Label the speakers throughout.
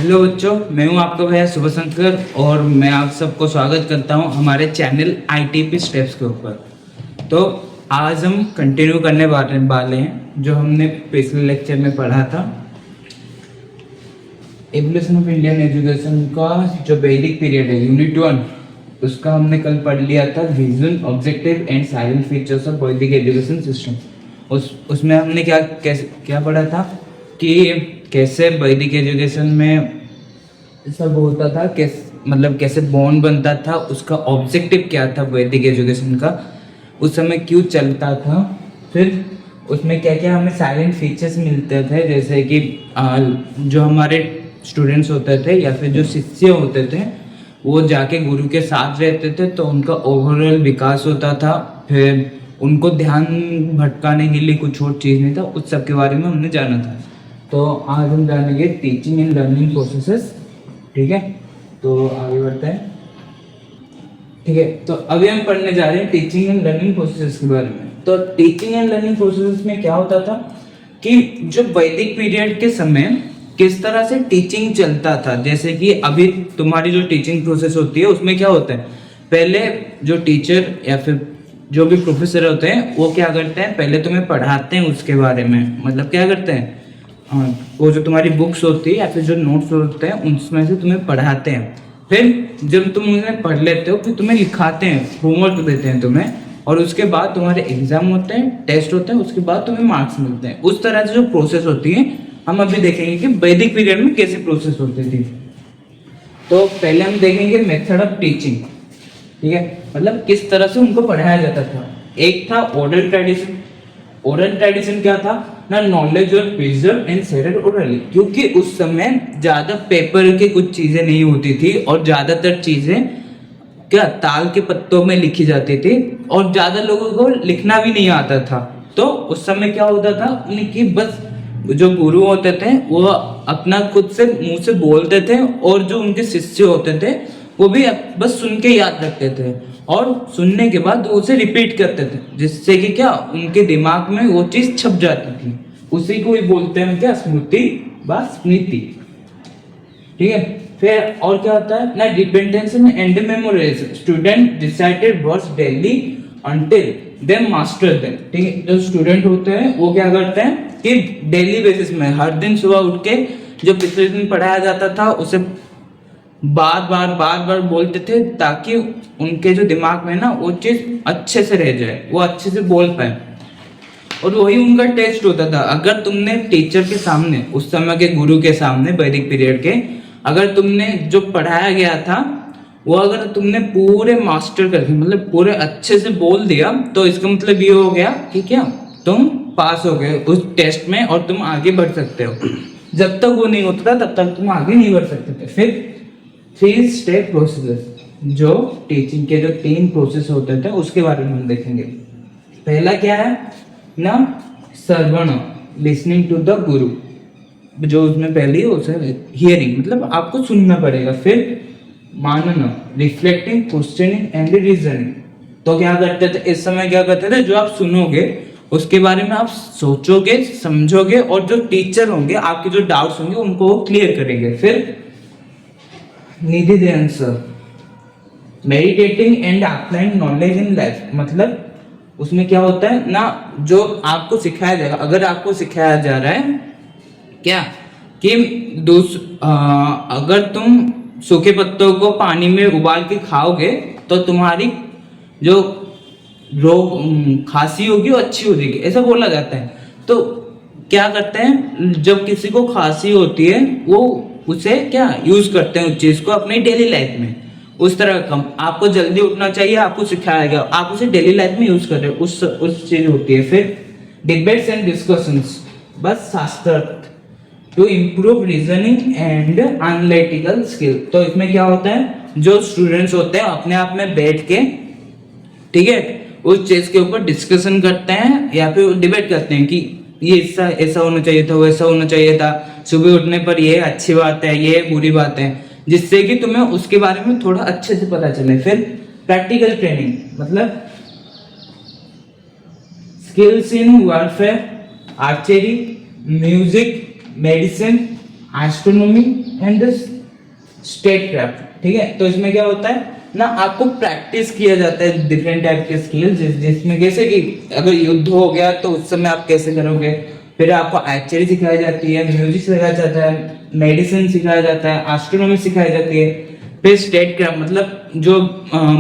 Speaker 1: Hello बच्चों, मैं हूं आपका भैया शुभ शंकर और मैं आप सबको स्वागत करता हूं हमारे चैनल आईटीपी स्टेप्स के ऊपर। तो आज हम कंटिन्यू करने वाले हैं जो हमने पिछले लेक्चर में पढ़ा था। एवोल्यूशन ऑफ इंडियन एजुकेशन का जो वैदिक पीरियड है यूनिट 1, उसका हमने कल पढ़ लिया था vision, objective and salient features of वैदिक एजुकेशन सिस्टम। उसमें हमने क्या पढ़ा था कि कैसे वैदिक एजुकेशन में सब होता था, कैसे बॉन्ड बनता था, उसका ऑब्जेक्टिव क्या था वैदिक एजुकेशन का, उस समय क्यों चलता था, फिर उसमें क्या क्या हमें साइलेंट फीचर्स मिलते थे, जैसे कि जो हमारे स्टूडेंट्स होते थे या फिर जो शिष्य होते थे वो जाके गुरु के साथ रहते थे तो उनका ओवरऑल विकास होता था। फिर उनको ध्यान भटकाने के लिए कुछ और चीज़ नहीं था, उस सब के बारे में हमने जाना था। तो आज हम जानेंगे टीचिंग एंड लर्निंग प्रोसेसेस। ठीक है, तो आगे बढ़ते हैं। ठीक है, तो अभी हम पढ़ने जा रहे हैं टीचिंग एंड लर्निंग प्रोसेसेस के बारे में। तो टीचिंग एंड लर्निंग प्रोसेसेस में क्या होता था कि जो वैदिक पीरियड के समय किस तरह से टीचिंग चलता था, जैसे कि अभी तुम्हारी जो टीचिंग प्रोसेस होती है उसमें क्या होता है, पहले जो टीचर या फिर जो भी प्रोफेसर होते हैं वो क्या करते हैं, पहले तुम्हें पढ़ाते हैं उसके बारे में, मतलब क्या करते हैं, हाँ, वो जो तुम्हारी बुक्स होती है या फिर जो नोट्स होते हैं उसमें से तुम्हें पढ़ाते हैं। फिर जब तुम उन्हें पढ़ लेते हो फिर तुम्हें लिखाते हैं, होमवर्क देते हैं तुम्हें, और उसके बाद तुम्हारे एग्जाम होते हैं, टेस्ट होते हैं, उसके बाद तुम्हें मार्क्स मिलते हैं। उस तरह से जो प्रोसेस होती है हम अभी देखेंगे कि वैदिक पीरियड में कैसे प्रोसेस होती थी। तो पहले हम देखेंगे मेथड ऑफ टीचिंग। ठीक है, मतलब किस तरह से उनको पढ़ाया जाता था। एक था ओरल ट्रेडिशन। ओरल ट्रेडिशन क्या था ना, नॉलेज और प्रिजर्व एंड शेयर्ड ओरली, क्योंकि उस समय ज्यादा पेपर के कुछ चीजें नहीं होती थी और ज्यादातर चीजें क्या ताल के पत्तों में लिखी जाती थी और ज्यादा लोगों को लिखना भी नहीं आता था। तो उस समय क्या होता था, उनकी बस जो गुरु होते थे वो अपना खुद से मुंह से बोलते थे और जो उनके शिष्य होते थे वो भी बस सुन के याद रखते थे और सुनने के बाद उसे रिपीट करते थे, जिससे कि क्या उनके दिमाग में वो चीज छप जाती थी। उसी को ही बोलते हैं क्या, स्मृति व स्मृति। ठीक है, फिर और क्या होता है ना, dependence and memorisation. Student recited words daily until they master them. ठीक है, जो स्टूडेंट होते हैं वो क्या करते हैं कि डेली बेसिस में हर दिन सुबह उठ के जो पिछले दिन पढ़ाया जाता था उसे बार बार बोलते थे, ताकि उनके जो दिमाग में ना वो चीज अच्छे से रह जाए, वो अच्छे से बोल पाए। और वही उनका टेस्ट होता था। अगर तुमने टीचर के सामने, उस समय के गुरु के सामने वैदिक पीरियड के, अगर तुमने जो पढ़ाया गया था वो अगर तुमने पूरे मास्टर करके मतलब पूरे अच्छे से बोल दिया तो इसका मतलब ये हो गया कि क्या तुम पास हो गए उस टेस्ट में और तुम आगे बढ़ सकते हो। जब तक वो नहीं होता था तब तक तुम आगे नहीं बढ़ सकते थे। फिर 3 स्टेप प्रोसेस, जो टीचिंग के जो 3 प्रोसेस होते थे उसके बारे में हम देखेंगे। पहला क्या है ना, श्रवण, लिसनिंग टू द गुरु, जो उसमें पहले हियरिंग, मतलब आपको सुनना पड़ेगा। फिर मानना, रिफ्लेक्टिंग, क्वेश्चनिंग एंड रीजनिंग। तो क्या करते थे इस समय, क्या करते थे, जो आप सुनोगे उसके बारे में आप सोचोगे, समझोगे और जो टीचर होंगे आपके जो डाउट्स होंगे उनको वो क्लियर करेंगे। फिर Nidhi the answer, meditating and applying knowledge in life, मतलब उसमें क्या होता है ना, जो आपको सिखाया जाएगा, अगर आपको सिखाया जा रहा है क्या कि अगर तुम सूखे पत्तों को पानी में उबाल के खाओगे तो तुम्हारी जो रोग खांसी होगी वो अच्छी हो जाएगी, ऐसा बोला जाता है। तो क्या करते हैं, जब किसी को खांसी होती है वो उसे क्या यूज करते हैं उस चीज को अपनी डेली लाइफ में। उस तरह का आपको जल्दी उठना चाहिए, आपको सिखाया गया, आप उसे डेली लाइफ में यूज कर रहे हो, उस चीज होती है। फिर डिबेट्स एंड डिस्कशंस, बस शास्त्रार्थ, to improve reasoning and analytical skill. तो इसमें क्या होता है, जो स्टूडेंट्स होते हैं अपने आप में बैठ के, ठीक है, उस चीज के ऊपर डिस्कशन करते हैं या फिर डिबेट करते हैं कि ये ऐसा होना चाहिए था, वैसा होना चाहिए था, सुबह उठने पर ये अच्छी बात है, ये बुरी बात है, जिससे कि तुम्हें उसके बारे में थोड़ा अच्छे से पता चले। फिर प्रैक्टिकल ट्रेनिंग, मतलब skills in warfare, archery, music, medicine, astronomy and the state craft. ठीक है, तो इसमें क्या होता है ना, आपको प्रैक्टिस किया जाता है डिफरेंट टाइप के स्किल्स, जिसमें जैसे कि अगर युद्ध हो गया तो उस समय आप कैसे करोगे, फिर आपको आर्चरी सिखाई जाती है, म्यूजिक सिखाया जाता है, मेडिसिन सिखाया जाता है, एस्ट्रोनॉमी सिखाई जाती है, फिर स्टेट क्राफ्ट मतलब जो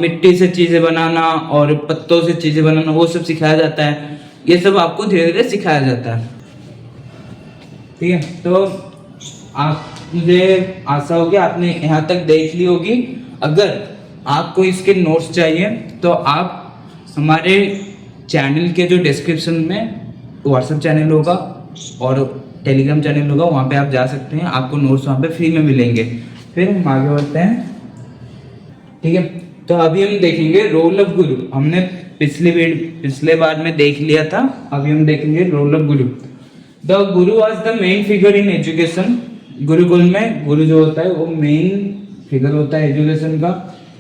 Speaker 1: मिट्टी से चीजें बनाना और पत्तों से चीजें बनाना वो सब सिखाया जाता है। ये सब आपको धीरे धीरे सिखाया जाता है। ठीक है, तो आप, मुझे आशा होगी आपने यहाँ तक देख ली होगी। अगर आपको इसके नोट्स चाहिए तो आप हमारे चैनल के जो डिस्क्रिप्शन में व्हाट्सएप चैनल होगा और टेलीग्राम चैनल होगा, वहाँ पे आप जा सकते हैं, आपको नोट्स वहाँ पे फ्री में मिलेंगे। फिर हम आगे बढ़ते हैं। ठीक है, तो अभी हम देखेंगे रोल ऑफ गुरु। हमने पिछले बार में देख लिया था, अभी हम देखेंगे role of Guru. The Guru was the main figure in education. Gurukul में गुरु जो होता है वो मेन फिगर होता है एजुकेशन का।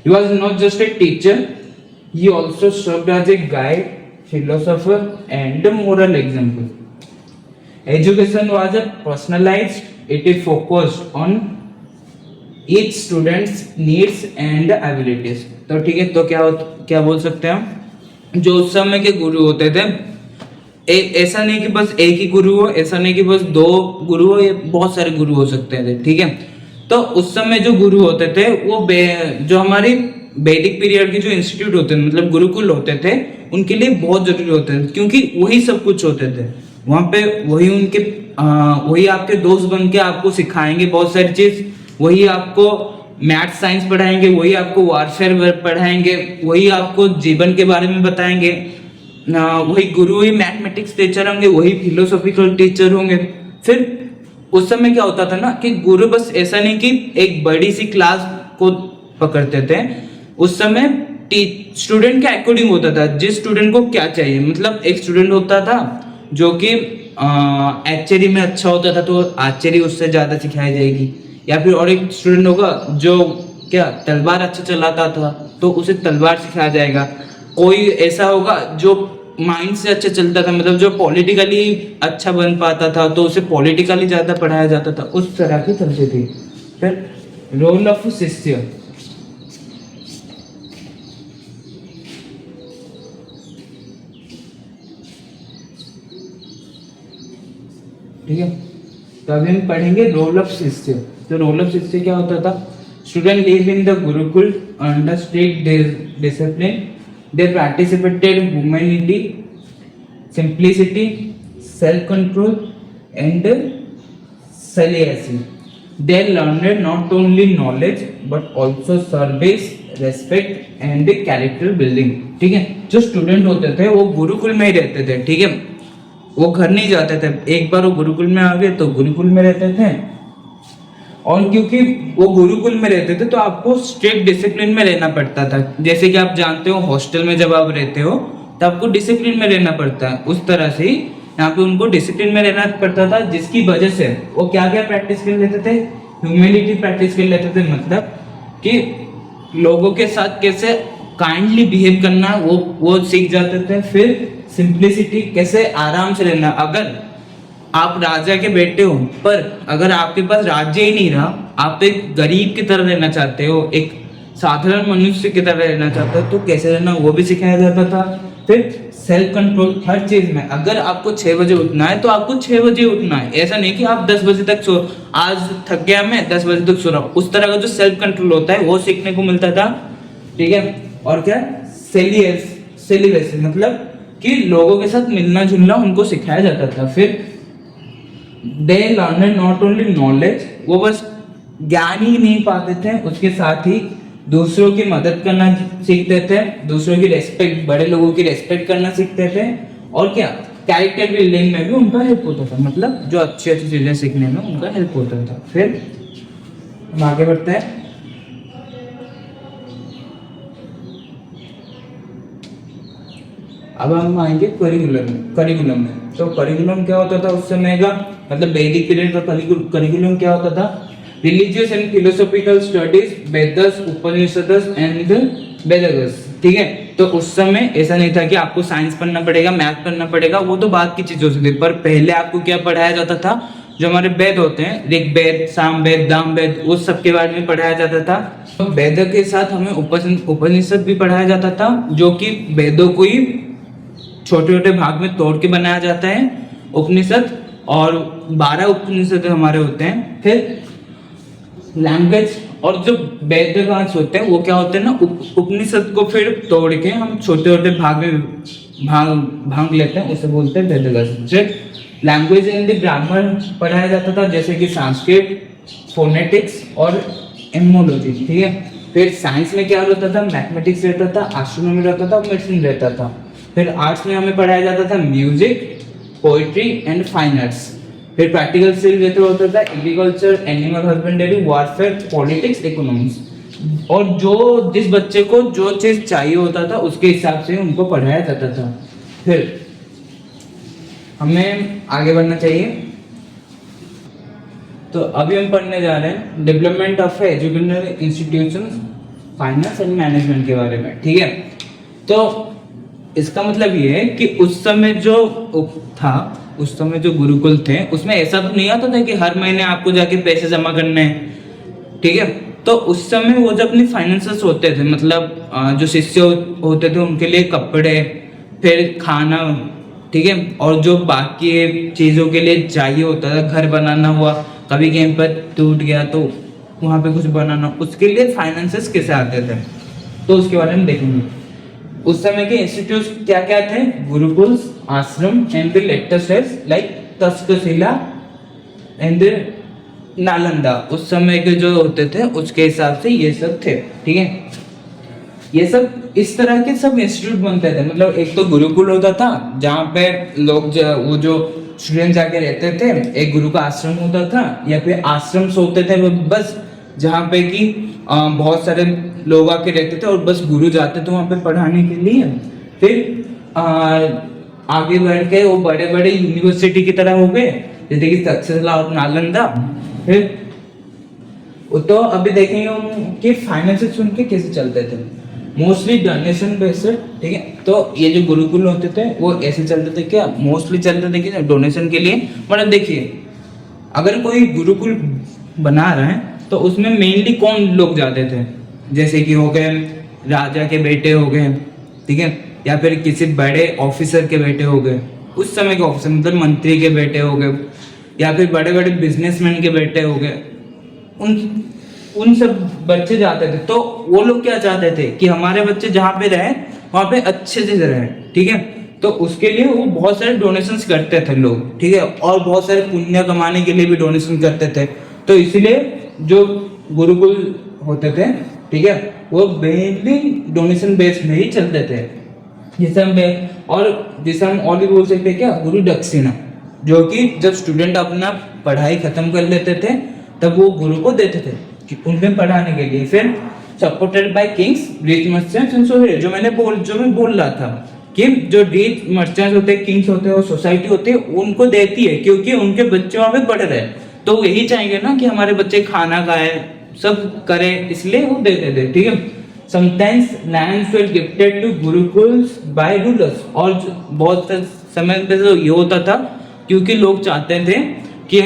Speaker 1: He was not just a teacher, he also served as a guide, philosopher and a moral example. Education was a personalized, it is focused on each student's needs and abilities. तो ठीक है, तो क्या बोल सकते हैं हम, जो उस समय के गुरु होते थे, ऐसा नहीं कि बस एक ही गुरु हो, ऐसा नहीं कि बस दो गुरु हो, ये बहुत सारे गुरु हो सकते थे। ठीक है, तो उस समय जो गुरु होते थे वो जो हमारी वैदिक पीरियड के जो इंस्टीट्यूट होते थे, मतलब गुरुकुल होते थे, उनके लिए बहुत जरूरी होते थे, क्योंकि वही सब कुछ होते थे वहाँ पे। वही आपके दोस्त बन के आपको सिखाएंगे बहुत सारी चीज, वही आपको मैथ साइंस पढ़ाएंगे, वही आपको वारफेयर पढ़ाएंगे, वही आपको जीवन के बारे में बताएंगे। वही गुरु ही मैथमेटिक्स टीचर होंगे, वही फिलोसॉफिकल टीचर होंगे। फिर उस समय क्या होता था ना कि गुरु बस ऐसा नहीं कि एक बड़ी सी क्लास को पकड़ते थे, उस समय स्टूडेंट के अकॉर्डिंग होता था, जिस स्टूडेंट को क्या चाहिए। मतलब एक स्टूडेंट होता था जो कि आर्चरी में अच्छा होता था तो आर्चरी उससे ज्यादा सिखाई जाएगी, या फिर और एक स्टूडेंट होगा जो क्या तलवार अच्छा चलाता था तो उसे तलवार सिखाया जाएगा। कोई ऐसा होगा जो माइंड से अच्छा चलता था, मतलब जो पॉलिटिकली अच्छा बन पाता था तो उसे पॉलिटिकली ज्यादा पढ़ाया जाता था, उस तरह की चलती थी। फिर रोल ऑफ शिष्य। ठीक है, तो अभी हम पढ़ेंगे रोल ऑफ शिष्य। तो रोल ऑफ शिष्य क्या होता था, student live in the Gurukul under strict discipline, they participated humanity, simplicity, self-control and celibacy. They learned not only knowledge but also service, respect and character building. ठीक है, जो स्टूडेंट होते थे वो गुरुकुल में ही रहते थे। ठीक है, वो घर नहीं जाते थे, एक बार वो गुरुकुल में आ गए तो गुरुकुल में रहते थे। और क्योंकि वो गुरुकुल में रहते थे तो आपको स्ट्रिक्ट डिसिप्लिन में रहना पड़ता था। जैसे कि आप जानते हो हॉस्टल में जब आप रहते हो तो आपको डिसिप्लिन में रहना पड़ता है, उस तरह से यहाँ पे उनको डिसिप्लिन में रहना पड़ता था, जिसकी वजह से वो क्या क्या प्रैक्टिस कर लेते थे, ह्यूमिलिटी प्रैक्टिस कर लेते थे। मतलब कि लोगों के साथ कैसे काइंडली बिहेव करना वो सीख जाते थे। फिर सिंप्लिसिटी, कैसे आराम से रहना। अगर आप राजा के बेटे हो पर अगर आपके पास राज्य ही नहीं रहा, आप एक गरीब की तरह रहना चाहते हो, एक साधारण मनुष्य की तरह रहना चाहते हो, तो कैसे रहना वो भी सिखाया जाता था। फिर सेल्फ कंट्रोल हर चीज में, अगर आपको 6 बजे उठना है तो आपको 6 बजे उठना है, ऐसा नहीं कि आप 10 बजे तक सो, आज थक गया मैं 10 बजे तक सो रहा हूँ, उस तरह का जो सेल्फ कंट्रोल होता है वो सीखने को मिलता था। ठीक है, और क्या सेलिब्रेशन, मतलब कि लोगों के साथ मिलना जुलना उनको सिखाया जाता था। फिर they learn not only knowledge, वो बस ज्ञान ही नहीं पाते थे, उसके साथ ही दूसरों की मदद करना सीखते थे, दूसरों की रेस्पेक्ट, बड़े लोगों की रेस्पेक्ट करना सीखते थे। और क्या, कैरेक्टर बिल्डिंग में भी उनका हेल्प होता था, मतलब जो अच्छी अच्छी चीजें सीखने में उनका हेल्प होता था। फिर हम आगे बढ़ते हैं। अब हम आएंगे करिकुलम में। तो करिकुलम क्या होता था उस समय का, मतलब वैदिक पीरियड का करिकुलम क्या होता था, religious and philosophical studies, Vedas, Upanishads and Vedangas. ठीक है, तो उस समय ऐसा नहीं था कि आपको साइंस पढ़ना पड़ेगा, मैथ पढ़ना पड़ेगा, वो तो बात की चीज होती थी, पर पहले आपको क्या पढ़ाया जाता था, जो हमारे वेद होते हैं, ऋग्वेद, सामवेद, दामवेद, उस सब के बारे में पढ़ाया जाता था। तो वेद के साथ हमें उपनिषद भी पढ़ाया जाता था, जो कि वेदों को ही छोटे छोटे भाग में तोड़ के बनाया जाता है उपनिषद, और 12 उपनिषद हमारे होते हैं। फिर लैंग्वेज और जो वेदवांश होते हैं वो क्या होते हैं ना, उपनिषद को फिर तोड़ के हम छोटे छोटे भाग में भाग लेते हैं, उसे बोलते हैं वेदवांश। लैंग्वेज एंड द ग्रामर पढ़ाया जाता था, जैसे कि संस्कृत, फोनेटिक्स और एमोलॉजी, ठीक है। फिर साइंस में क्या होता था, मैथमेटिक्स रहता था, एस्ट्रोनॉमी रहता था, मेडिसिन रहता था। फिर आर्ट्स में हमें पढ़ाया जाता था music, poetry and fine arts. फिर प्रैक्टिकल से रिलेटेड होता था agriculture, animal husbandry, warfare, politics, economics. और जो जिस बच्चे को जो चीज चाहिए होता था उसके हिसाब से उनको पढ़ाया जाता था। फिर हमें आगे बढ़ना चाहिए। तो अभी हम पढ़ने जा रहे हैं development of educational institution, finance and management के बारे में, ठीक है। तो इसका मतलब ये है कि उस समय जो था, उस समय जो गुरुकुल थे, उसमें ऐसा तो नहीं आता था कि हर महीने आपको जाके पैसे जमा करने हैं, ठीक है। तो उस समय वो जो अपनी फाइनेंसेस होते थे, मतलब जो शिष्य होते थे उनके लिए कपड़े, फिर खाना, ठीक है, और जो बाकी चीज़ों के लिए चाहिए होता था, घर बनाना हुआ, कभी कहीं पर टूट गया तो वहाँ पे कुछ बनाना, उसके लिए फाइनेंसेस कैसे आते थे, तो उसके बारे में देखेंगे। उस समय के इंस्टीट्यूट क्या क्या थे, गुरुकुल्स, आश्रम and the latest like Takshashila and Nalanda. उस समय के जो होते थे उसके हिसाब से ये सब थे, ठीक है। ये सब इस तरह के सब इंस्टीट्यूट बनते थे, मतलब एक तो गुरुकुल होता था जहाँ पे लोग वो जो स्टूडेंट जाके रहते थे, एक गुरु का आश्रम होता था, या फिर आश्रम होते थे वो बस, जहाँ पे कि बहुत सारे लोग आके रहते थे और बस गुरु जाते थे वहाँ पे पढ़ाने के लिए। फिर आगे बढ़ के वो बड़े बड़े यूनिवर्सिटी की तरह हो गए, जैसे कि तक्षशिला और नालंदा। फिर तो अभी देखेंगे हम कि फाइनेंसेस उनके कैसे चलते थे, मोस्टली डोनेशन बेस्ड, ठीक है। तो ये जो गुरुकुल होते थे वो ऐसे चलते थे, क्या मोस्टली चलते थे कि डोनेशन के लिए। मतलब देखिए, अगर कोई गुरुकुल बना रहा है तो उसमें मेनली कौन लोग जाते थे, जैसे कि हो गए राजा के बेटे हो गए, ठीक है, या फिर किसी बड़े ऑफिसर के बेटे हो गए, उस समय के ऑफिसर मतलब मंत्री के बेटे हो गए, या फिर बड़े बड़े बिजनेसमैन के बेटे हो गए, उन सब बच्चे जाते थे। तो वो लोग क्या चाहते थे कि हमारे बच्चे जहाँ पे रहे वहाँ पे अच्छे से रहे, ठीक है। तो उसके लिए वो बहुत सारे डोनेशंस करते थे लोग, ठीक है, और बहुत सारे पुण्य कमाने के लिए भी डोनेशन करते थे। तो इसलिए जो गुरुकुल होते थे, ठीक है, वो मेनली डोनेशन बेस्ड में ही चलते थे, जिसे हम और भी बोल सकते हैं क्या, गुरु दक्षिणा, जो कि जब स्टूडेंट अपना पढ़ाई खत्म कर लेते थे तब वो गुरु को देते थे कि उन्हें पढ़ाने के लिए। फिर supported by Kings, rich merchants and society, जो मैं बोल रहा था कि जो रिच मर्चेंट्स होते हैं, किंग्स होते हैं और सोसाइटी होती है, उनको देती है क्योंकि उनके बच्चे वहां पे पढ़ रहे हैं। तो यही चाहेंगे ना कि हमारे बच्चे खाना खाए, सब करे, इसलिए वो देते थे, ठीक है। Sometimes lands were gifted to gurukuls by rulers, और बहुत समय पे तो ये होता था क्योंकि लोग चाहते थे कि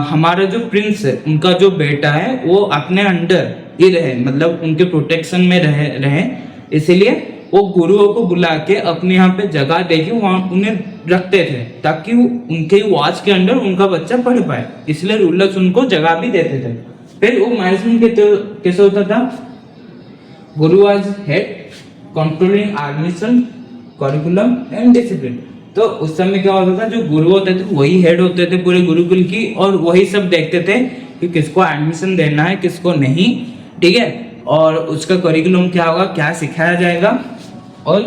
Speaker 1: हमारा जो प्रिंस है, उनका जो बेटा है, वो अपने अंडर ही रहे, मतलब उनके प्रोटेक्शन में रहे, इसलिए वो गुरुओं को बुला के अपने यहाँ पे जगह देके वहाँ उन्हें रखते थे ताकि वो उनके वॉच के अंडर उनका बच्चा पढ़ पाए, इसलिए रूलर्स उनको जगह भी देते थे। फिर वो मैनेजमेंट कैसे होता था, गुरु was head controlling admission, curriculum and discipline. तो उस समय क्या होता था, जो गुरु होते थे वही हेड होते थे पूरे गुरुकुल की, और वही सब देखते थे कि किसको एडमिशन देना है, किसको नहीं, ठीक है, और उसका करिकुलम क्या होगा, क्या सिखाया जाएगा, और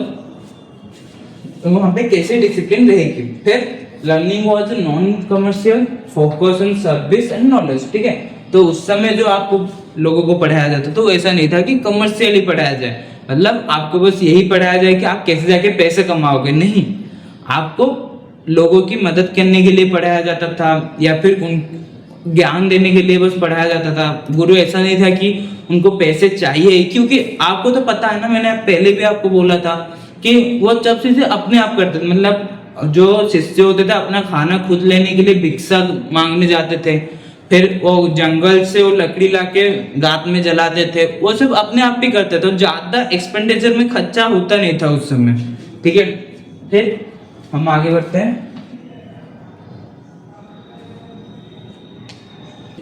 Speaker 1: वहाँ पे कैसे डिसिप्लिन रहेगी। फिर learning was non commercial, focus on service and knowledge, ठीक है। तो उस समय जो आपको लोगों को पढ़ाया जाता तो ऐसा नहीं था कि कमर्शियली पढ़ाया जाए, मतलब आपको बस यही पढ़ाया जाए कि आप कैसे जाके पैसे कमाओगे, नहीं, आपको लोगों की मदद करने के लिए पढ़ाया जाता था, या फिर उन ज्ञान देने के लिए बस पढ़ाया जाता था। गुरु ऐसा नहीं था कि उनको पैसे चाहिए, क्योंकि आपको तो पता है ना, मैंने पहले भी आपको बोला था कि वो सब चीजें अपने आप करते थे, मतलब जो शिष्य होते थे अपना खाना खुद लेने के लिए भिक्षा मांगने जाते थे, फिर वो जंगल से वो लकड़ी लाके रात में जलाते थे, वो सब अपने आप ही करते थे, ज्यादा एक्सपेंडिचर में खर्चा होता नहीं था उस समय। ठीक है, फिर हम आगे बढ़ते हैं।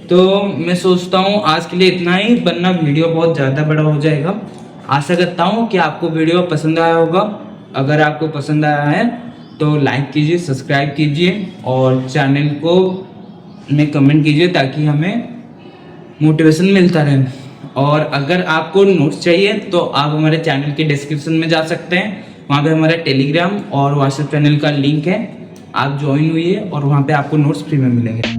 Speaker 1: तो मैं सोचता हूँ आज के लिए इतना ही, वरना वीडियो बहुत ज़्यादा बड़ा हो जाएगा। आशा करता हूँ कि आपको वीडियो पसंद आया होगा। अगर आपको पसंद आया है तो लाइक कीजिए, सब्सक्राइब कीजिए और चैनल को में कमेंट कीजिए ताकि हमें मोटिवेशन मिलता रहे। और अगर आपको नोट्स चाहिए तो आप हमारे चैनल के डिस्क्रिप्शन में जा सकते हैं, वहाँ पे हमारा टेलीग्राम और व्हाट्सएप चैनल का लिंक है, आप ज्वाइन हुई और वहाँ पे आपको नोट्स फ्री में मिलेंगे।